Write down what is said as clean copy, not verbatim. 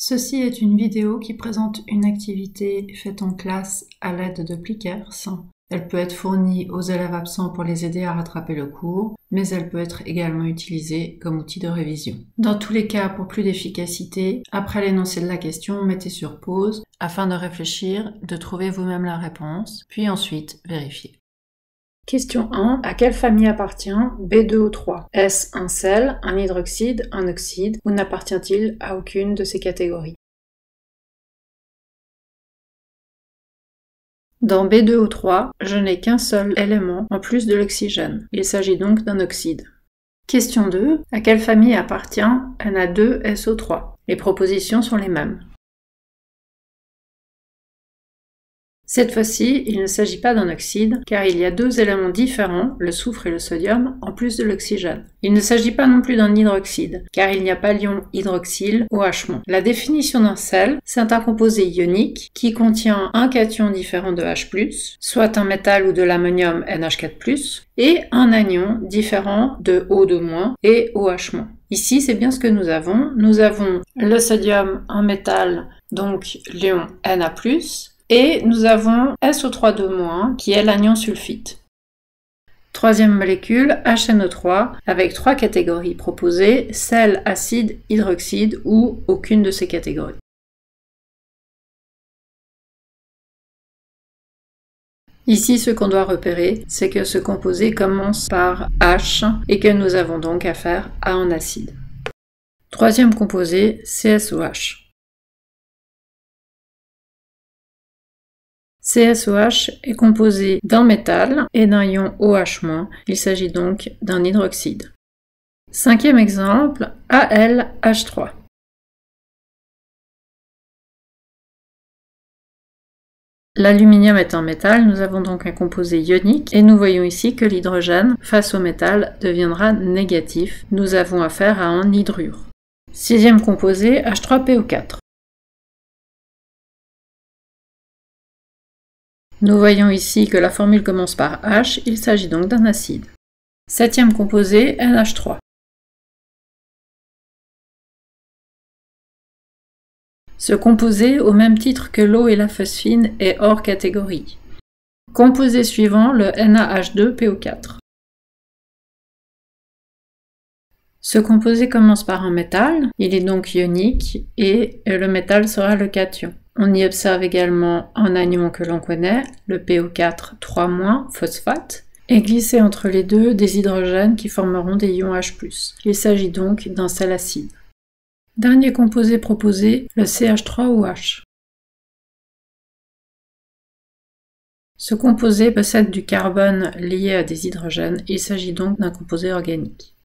Ceci est une vidéo qui présente une activité faite en classe à l'aide de Plickers. Elle peut être fournie aux élèves absents pour les aider à rattraper le cours, mais elle peut être également utilisée comme outil de révision. Dans tous les cas, pour plus d'efficacité, après l'énoncé de la question, mettez sur pause afin de réfléchir, de trouver vous-même la réponse, puis ensuite vérifier. Question 1. À quelle famille appartient B2O3? Est-ce un sel, un hydroxyde, un oxyde ou n'appartient-il à aucune de ces catégories? Dans B2O3, je n'ai qu'un seul élément en plus de l'oxygène. Il s'agit donc d'un oxyde. Question 2. À quelle famille appartient Na2SO3? Les propositions sont les mêmes. Cette fois-ci, il ne s'agit pas d'un oxyde, car il y a deux éléments différents, le soufre et le sodium, en plus de l'oxygène. Il ne s'agit pas non plus d'un hydroxyde, car il n'y a pas l'ion hydroxyle OH-. La définition d'un sel, c'est un composé ionique qui contient un cation différent de H+, soit un métal ou de l'ammonium NH4+, et un anion différent de O2- et OH-. Ici, c'est bien ce que nous avons. Nous avons le sodium, un métal, donc l'ion Na+, et nous avons SO3 qui est l'anion sulfite. Troisième molécule, HNO3, avec trois catégories proposées, sel, acide, hydroxyde ou aucune de ces catégories. Ici, ce qu'on doit repérer, c'est que ce composé commence par H et que nous avons donc affaire à un acide. Troisième composé, CSOH. CSOH est composé d'un métal et d'un ion OH-. Il s'agit donc d'un hydroxyde. Cinquième exemple, AlH3. L'aluminium est un métal, nous avons donc un composé ionique et nous voyons ici que l'hydrogène, face au métal, deviendra négatif. Nous avons affaire à un hydrure. Sixième composé, H3PO4. Nous voyons ici que la formule commence par H, il s'agit donc d'un acide. Septième composé, NH3. Ce composé, au même titre que l'eau et la phosphine, est hors catégorie. Composé suivant, le NaH2PO4. Ce composé commence par un métal, il est donc ionique, et le métal sera le cation. On y observe également un anion que l'on connaît, le PO4 3- phosphate, et glissé entre les deux des hydrogènes qui formeront des ions H+. Il s'agit donc d'un sel acide. Dernier composé proposé, le CH3OH. Ce composé possède du carbone lié à des hydrogènes, il s'agit donc d'un composé organique.